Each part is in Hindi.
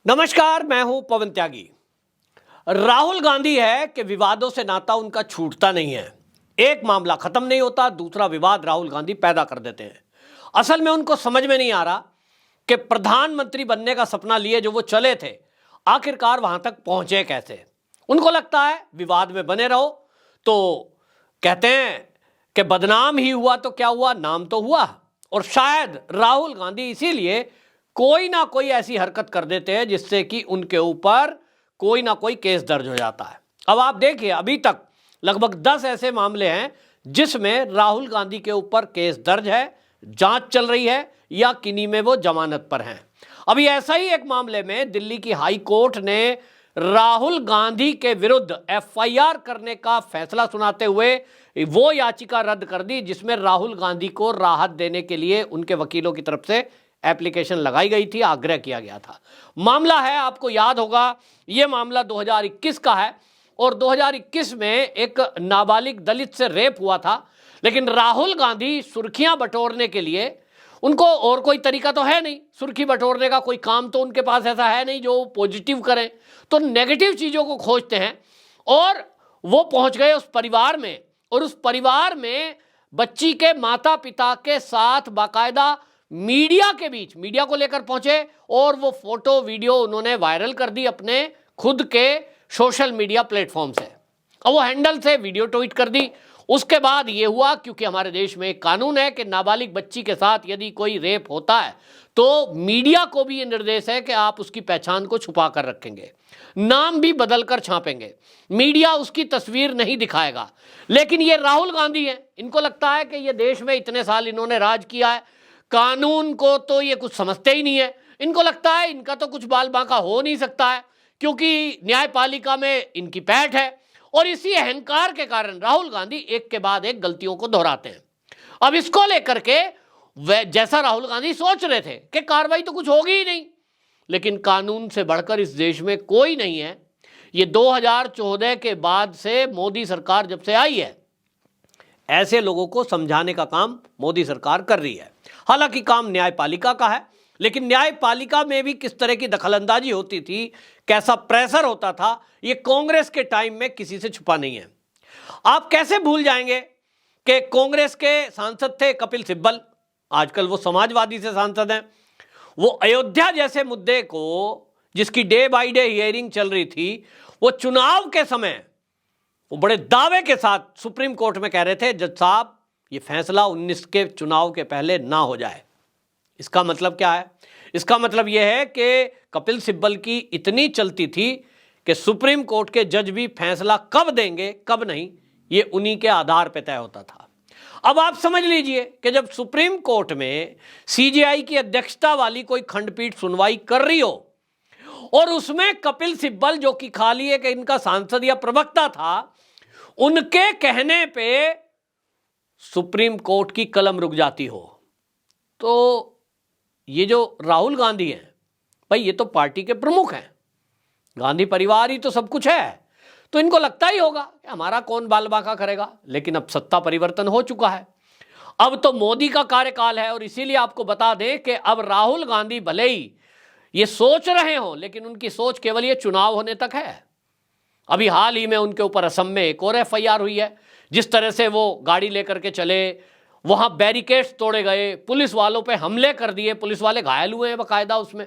नमस्कार, मैं हूं पवन त्यागी। राहुल गांधी है कि विवादों से नाता उनका छूटता नहीं है। एक मामला खत्म नहीं होता, दूसरा विवाद राहुल गांधी पैदा कर देते हैं। असल में उनको समझ में नहीं आ रहा कि प्रधानमंत्री बनने का सपना लिए जो वो चले थे, आखिरकार वहां तक पहुंचे कैसे। उनको लगता है विवाद में बने रहो तो कहते हैं कि बदनाम ही हुआ तो क्या हुआ, नाम तो हुआ। और शायद राहुल गांधी इसीलिए कोई ना कोई ऐसी हरकत कर देते हैं जिससे कि उनके ऊपर कोई ना कोई केस दर्ज हो जाता है। अब आप देखिए, अभी तक लगभग 10 ऐसे मामले हैं जिसमें राहुल गांधी के ऊपर केस दर्ज है, जांच चल रही है या किन्हीं में वो जमानत पर हैं। अभी ऐसा ही एक मामले में दिल्ली की हाई कोर्ट ने राहुल गांधी के विरुद्ध एफआईआर करने का फैसला सुनाते हुए वो याचिका रद्द कर दी जिसमें राहुल गांधी को राहत देने के लिए उनके वकीलों की तरफ से एप्लीकेशन लगाई गई थी, आग्रह किया गया था। मामला है, आपको याद होगा, यह मामला 2021 का है और 2021 में एक नाबालिग दलित से रेप हुआ था। लेकिन राहुल गांधी सुर्खियां बटोरने के लिए, उनको और कोई तरीका तो है नहीं, सुर्खी बटोरने का कोई काम तो उनके पास ऐसा है नहीं जो पॉजिटिव करें, तो नेगेटिव चीजों को खोजते हैं। और वो पहुंच गए उस परिवार में, और उस परिवार में बच्ची के माता पिता के साथ बाकायदा मीडिया के बीच, मीडिया को लेकर पहुंचे और वो फोटो वीडियो उन्होंने वायरल कर दी अपने खुद के सोशल मीडिया प्लेटफॉर्म से, और वो हैंडल से वीडियो ट्वीट कर दी। उसके बाद ये हुआ, क्योंकि हमारे देश में एक कानून है कि नाबालिग बच्ची के साथ यदि कोई रेप होता है तो मीडिया को भी ये निर्देश है कि आप उसकी पहचान को छुपा कर रखेंगे, नाम भी बदल कर छापेंगे, मीडिया उसकी तस्वीर नहीं दिखाएगा। लेकिन ये राहुल गांधी है, इनको लगता है कि ये देश में इतने साल इन्होंने राज किया है, कानून को तो ये कुछ समझते ही नहीं है। इनको लगता है इनका तो कुछ बाल बांका हो नहीं सकता है क्योंकि न्यायपालिका में इनकी पैठ है। और इसी अहंकार के कारण राहुल गांधी एक के बाद एक गलतियों को दोहराते हैं। अब इसको लेकर के जैसा राहुल गांधी सोच रहे थे कि कार्रवाई तो कुछ होगी ही नहीं, लेकिन कानून से बढ़कर इस देश में कोई नहीं है। ये 2014 के बाद से मोदी सरकार जब से आई है, ऐसे लोगों को समझाने का काम मोदी सरकार कर रही है। हालांकि काम न्यायपालिका का है, लेकिन न्यायपालिका में भी किस तरह की दखलंदाजी होती थी, कैसा प्रेशर होता था, ये कांग्रेस के टाइम में किसी से छुपा नहीं है। आप कैसे भूल जाएंगे कि कांग्रेस के सांसद थे कपिल सिब्बल, आजकल वो समाजवादी से सांसद हैं। वो अयोध्या जैसे मुद्दे को, जिसकी डे बाय डे हियरिंग चल रही थी, वो चुनाव के समय वो बड़े दावे के साथ सुप्रीम कोर्ट में कह रहे थे, जज साहब ये फैसला 19 के चुनाव के पहले ना हो जाए। इसका मतलब क्या है? इसका मतलब यह है कि कपिल सिब्बल की इतनी चलती थी कि सुप्रीम कोर्ट के जज भी फैसला कब देंगे कब नहीं, ये उन्हीं के आधार पर तय होता था। अब आप समझ लीजिए कि जब सुप्रीम कोर्ट में सीजेआई की अध्यक्षता वाली कोई खंडपीठ सुनवाई कर रही हो और उसमें कपिल सिब्बल, जो कि खाली एक इनका सांसद या प्रवक्ता था, उनके कहने पे सुप्रीम कोर्ट की कलम रुक जाती हो, तो ये जो राहुल गांधी हैं, भाई ये तो पार्टी के प्रमुख हैं, गांधी परिवार ही तो सब कुछ है, तो इनको लगता ही होगा कि हमारा कौन बाल बांका करेगा। लेकिन अब सत्ता परिवर्तन हो चुका है, अब तो मोदी का कार्यकाल है, और इसीलिए आपको बता दें कि अब राहुल गांधी भले ही ये सोच रहे हो, लेकिन उनकी सोच केवल ये चुनाव होने तक है। अभी हाल ही में उनके ऊपर असम में एक और एफआईआर हुई है, जिस तरह से वो गाड़ी लेकर के चले, वहां बैरिकेड्स तोड़े गए, पुलिस वालों पे हमले कर दिए, पुलिस वाले घायल हुए हैं बकायदा उसमें।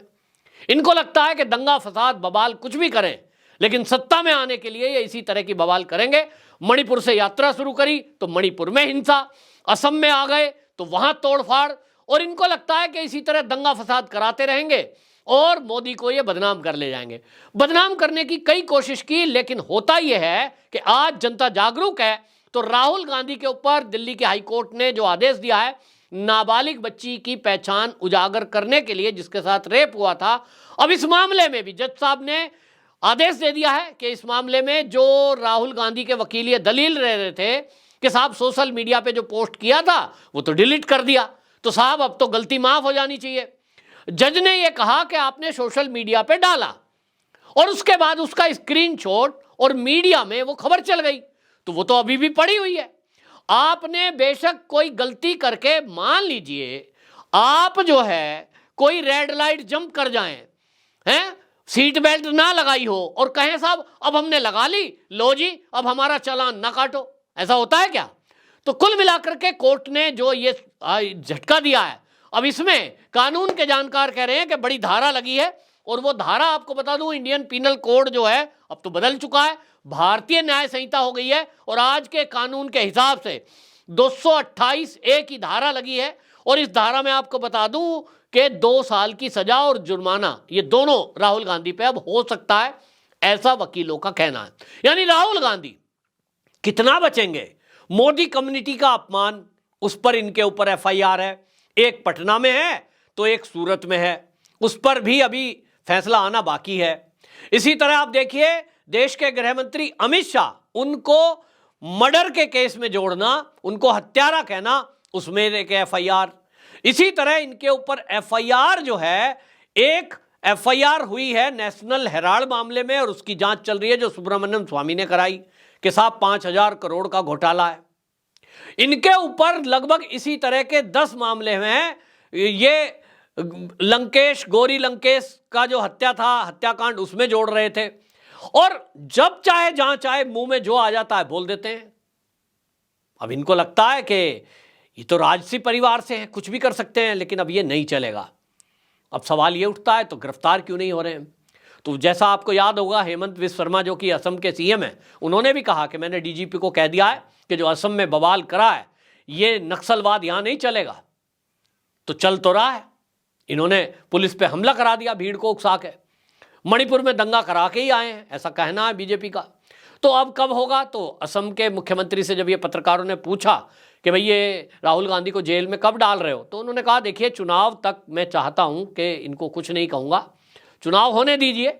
इनको लगता है कि दंगा फसाद बवाल कुछ भी करें, लेकिन सत्ता में आने के लिए ये इसी तरह की बवाल करेंगे। मणिपुर से यात्रा शुरू करी तो मणिपुर में हिंसा, असम में आ गए तो वहां तोड़फाड़, और इनको लगता है कि इसी तरह दंगा फसाद कराते रहेंगे और मोदी को ये बदनाम कर ले जाएंगे। बदनाम करने की कई कोशिश की, लेकिन होता यह है कि आज जनता जागरूक है। तो राहुल गांधी के ऊपर दिल्ली के हाई कोर्ट ने जो आदेश दिया है नाबालिग बच्ची की पहचान उजागर करने के लिए, जिसके साथ रेप हुआ था, अब इस मामले में भी जज साहब ने आदेश दे दिया है कि इस मामले में जो राहुल गांधी के वकील ये दलील रह रहे थे कि साहब सोशल मीडिया पे जो पोस्ट किया था वो तो डिलीट कर दिया, तो साहब अब तो गलती माफ हो जानी चाहिए। जज ने यह कहा कि आपने सोशल मीडिया पे डाला और उसके बाद उसका स्क्रीनशॉट और मीडिया में वो खबर चल गई, तो वो तो अभी भी पड़ी हुई है। आपने बेशक कोई गलती करके, मान लीजिए आप जो है कोई रेड लाइट जंप कर जाएं, हैं, सीट बेल्ट ना लगाई हो और कहें साहब अब हमने लगा ली, लो जी अब हमारा चालान ना काटो, ऐसा होता है क्या? तो कुल मिलाकर के कोर्ट ने जो ये झटका दिया है, अब इसमें कानून के जानकार कह रहे हैं कि बड़ी धारा लगी है, और वो धारा आपको बता दूं इंडियन पीनल कोड जो है अब तो बदल चुका है, भारतीय न्याय संहिता हो गई है, और आज के कानून के हिसाब से 228A की धारा लगी है, और इस धारा में आपको बता दूं कि 2 साल की सजा और जुर्माना ये दोनों राहुल गांधी पे अब हो सकता है, ऐसा वकीलों का कहना है। यानी राहुल गांधी कितना बचेंगे? मोदी कम्युनिटी का अपमान, उस पर इनके ऊपर एफआईआर है, एक पटना में है तो एक सूरत में है, उस पर भी अभी फैसला आना बाकी है। इसी तरह आप देखिए देश के गृह मंत्री अमित शाह, उनको मर्डर के केस में जोड़ना, उनको हत्यारा कहना, उसमें एक एफआईआर। इसी तरह इनके ऊपर एफआईआर जो है, एक एफआईआर हुई है नेशनल हेराल्ड मामले में, और उसकी जांच चल रही है जो सुब्रमण्यम स्वामी ने कराई कि साहब 5,000 करोड़ का घोटाला है। इनके ऊपर लगभग इसी तरह के 10 मामले हैं। ये लंकेश, गौरी लंकेश का जो हत्या था, हत्याकांड, उसमें जोड़ रहे थे, और जब चाहे जहां चाहे मुंह में जो आ जाता है बोल देते हैं। अब इनको लगता है कि ये तो राजसी परिवार से हैं, कुछ भी कर सकते हैं, लेकिन अब ये नहीं चलेगा। अब सवाल ये उठता है तो गिरफ्तार क्यों नहीं हो रहे हैं? तो जैसा आपको याद होगा, हेमंत बिस्व शर्मा जो कि असम के सीएम हैं, उन्होंने भी कहा कि मैंने डीजीपी को कह दिया है कि जो असम में बवाल करा है, ये नक्सलवाद यहां नहीं चलेगा। तो चल तो रहा है, इन्होंने पुलिस पे हमला करा दिया भीड़ को उकसा के, मणिपुर में दंगा करा के ही आए हैं, ऐसा कहना है बीजेपी का। तो अब कब होगा? तो असम के मुख्यमंत्री से जब ये पत्रकारों ने पूछा कि भाई ये राहुल गांधी को जेल में कब डाल रहे हो, तो उन्होंने कहा देखिए चुनाव तक मैं चाहता हूं कि इनको कुछ नहीं कहूंगा, चुनाव होने दीजिए,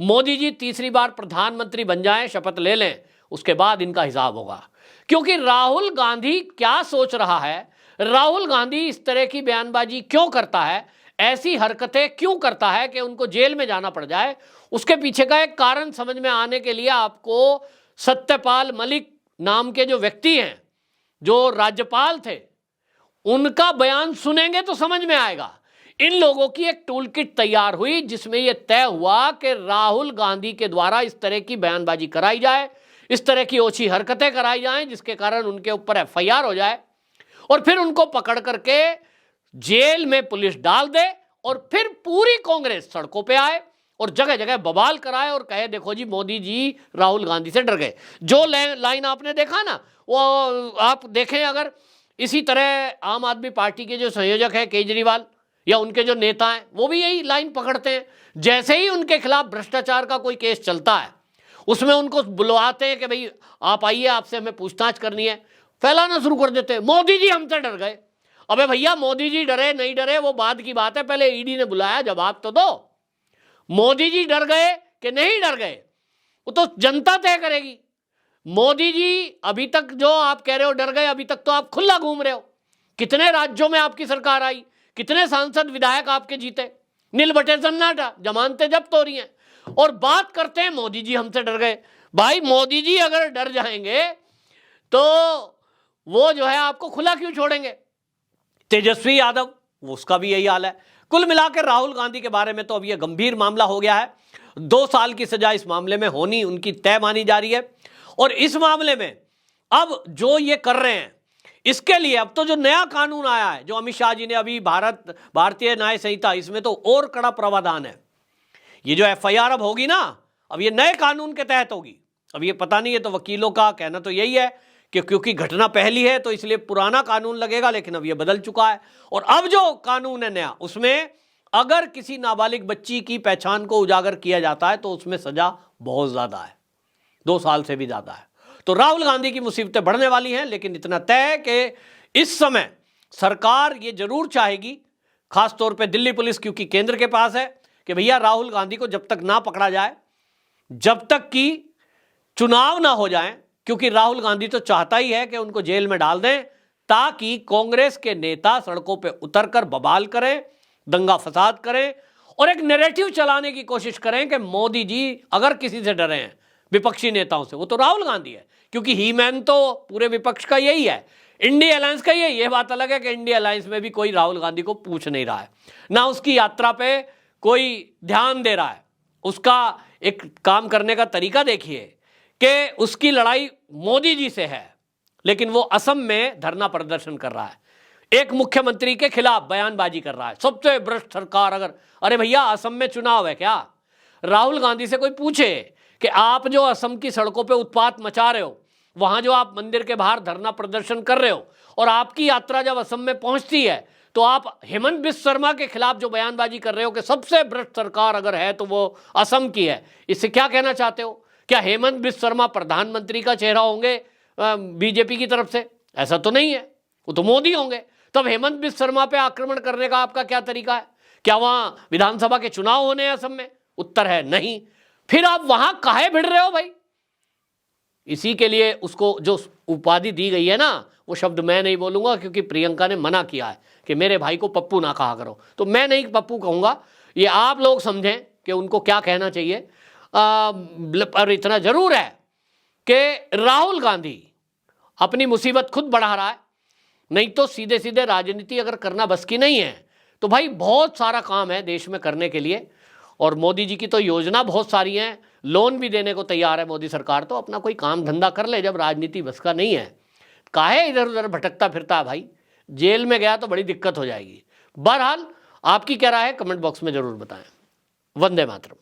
मोदी जी तीसरी बार प्रधानमंत्री बन जाएं, शपथ ले लें, उसके बाद इनका हिसाब होगा। क्योंकि राहुल गांधी क्या सोच रहा है, राहुल गांधी इस तरह की बयानबाजी क्यों करता है, ऐसी हरकतें क्यों करता है कि उनको जेल में जाना पड़ जाए, उसके पीछे का एक कारण समझ में आने के लिए आपको सत्यपाल मलिक नाम के जो व्यक्ति हैं, जो राज्यपाल थे, उनका बयान सुनेंगे तो समझ में आएगा। इन लोगों की एक टूल किट तैयार हुई जिसमें यह तय हुआ कि राहुल गांधी के द्वारा इस तरह की बयानबाजी कराई जाए, इस तरह की ओछी हरकतें कराई जाएं, जिसके कारण उनके ऊपर एफआईआर हो जाए, और फिर उनको पकड़ करके जेल में पुलिस डाल दे, और फिर पूरी कांग्रेस सड़कों पे आए और जगह जगह बवाल कराए और कहे देखो जी मोदी जी राहुल गांधी से डर गए। जो लाइन आपने देखा ना, वो आप देखें, अगर इसी तरह आम आदमी पार्टी के जो संयोजक है केजरीवाल या उनके जो नेता हैं, वो भी यही लाइन पकड़ते हैं। जैसे ही उनके खिलाफ भ्रष्टाचार का कोई केस चलता है, उसमें उनको बुलवाते हैं कि भाई आप आइए, आपसे हमें पूछताछ करनी है, फैलाना शुरू कर देते हैं मोदी जी हमसे डर गए। अबे भैया मोदी जी डरे नहीं डरे वो बाद की बात है, पहले ईडी ने बुलाया, जवाब तो दो। मोदी जी डर गए कि नहीं डर गए वो तो जनता तय करेगी। मोदी जी अभी तक जो आप कह रहे हो डर गए, अभी तक तो आप खुला घूम रहे हो। कितने राज्यों में आपकी सरकार आई, कितने सांसद विधायक आपके जीते, नील बटे सन्नाटा, जमानतें जब्त हो रही हैं, और बात करते हैं मोदी जी हमसे डर गए। भाई मोदी जी अगर डर जाएंगे तो वो जो है आपको खुला क्यों छोड़ेंगे? तेजस्वी यादव, वो उसका भी यही हाल है। कुल मिलाकर राहुल गांधी के बारे में तो अब यह गंभीर मामला हो गया है। 2 साल की सजा इस मामले में होनी उनकी तय मानी जा रही है, और इस मामले में अब जो ये कर रहे हैं, इसके लिए अब तो जो नया कानून आया है, जो अमित शाह जी ने अभी भारतीय न्याय संहिता, इसमें तो और कड़ा प्रावधान है। ये जो एफआईआर अब होगी ना, अब ये नए कानून के तहत होगी। अब ये पता नहीं है, तो वकीलों का कहना तो यही है कि क्योंकि घटना पहली है तो इसलिए पुराना कानून लगेगा, लेकिन अब ये बदल चुका है। और अब जो कानून है नया, उसमें अगर किसी नाबालिग बच्ची की पहचान को उजागर किया जाता है तो उसमें सजा बहुत ज्यादा है, 2 साल से भी ज्यादा है। तो राहुल गांधी की मुसीबतें बढ़ने वाली हैं, लेकिन इतना तय है कि इस समय सरकार ये जरूर चाहेगी, खासतौर पे दिल्ली पुलिस क्योंकि केंद्र के पास है, कि भैया राहुल गांधी को जब तक ना पकड़ा जाए, जब तक कि चुनाव ना हो जाए, क्योंकि राहुल गांधी तो चाहता ही है कि उनको जेल में डाल दें, ताकि कांग्रेस के नेता सड़कों पे उतरकर बवाल करें, दंगा फसाद करें, और एक नैरेटिव चलाने की कोशिश करें कि मोदी जी अगर किसी से डरे हैं विपक्षी नेताओं से, वो तो राहुल गांधी है। क्योंकि ही मैन तो पूरे विपक्ष का यही है, इंडिया अलायंस का यही। ये बात अलग है कि इंडिया अलायंस में भी कोई राहुल गांधी को पूछ नहीं रहा है, ना उसकी यात्रा पे कोई ध्यान दे रहा है, उसका एक काम करने का तरीका देखिए कि उसकी लड़ाई मोदी जी से है, लेकिन वो असम में धरना प्रदर्शन कर रहा है, एक मुख्यमंत्री के खिलाफ बयानबाजी कर रहा है, सबसे भ्रष्ट सरकार। अगर अरे भैया असम में चुनाव है क्या? राहुल गांधी से कोई पूछे कि आप जो असम की सड़कों पे उत्पात मचा रहे हो, वहां जो आप मंदिर के बाहर धरना प्रदर्शन कर रहे हो, और आपकी यात्रा जब असम में पहुंचती है तो आप हेमंत बिस्व शर्मा के खिलाफ जो बयानबाजी कर रहे हो कि सबसे भ्रष्ट सरकार अगर है तो वो असम की है, इससे क्या कहना चाहते हो? क्या हेमंत बिस्व शर्मा प्रधानमंत्री का चेहरा होंगे बीजेपी की तरफ से? ऐसा तो नहीं है, वो तो मोदी होंगे। तब हेमंत बिस्व शर्मा पे आक्रमण करने का आपका क्या तरीका है? क्या वहां विधानसभा के चुनाव होने हैं असम में? उत्तर है नहीं। फिर आप वहां काहे भिड़ रहे हो भाई? इसी के लिए उसको जो उपाधि दी गई है ना, वो शब्द मैं नहीं बोलूंगा क्योंकि प्रियंका ने मना किया है कि मेरे भाई को पप्पू ना कहा करो, तो मैं नहीं पप्पू कहूंगा। ये आप लोग समझें कि उनको क्या कहना चाहिए। और इतना जरूर है कि राहुल गांधी अपनी मुसीबत खुद बढ़ा रहा है, नहीं तो सीधे सीधे राजनीति अगर करना बस की नहीं है तो भाई बहुत सारा काम है देश में करने के लिए, और मोदी जी की तो योजना बहुत सारी हैं, लोन भी देने को तैयार है मोदी सरकार। तो अपना कोई काम धंधा कर ले, जब राजनीति बस का नहीं है काहे इधर उधर भटकता फिरता है भाई? जेल में गया तो बड़ी दिक्कत हो जाएगी। बहरहाल आपकी क्या राय है कमेंट बॉक्स में जरूर बताएं। वंदे मातरम।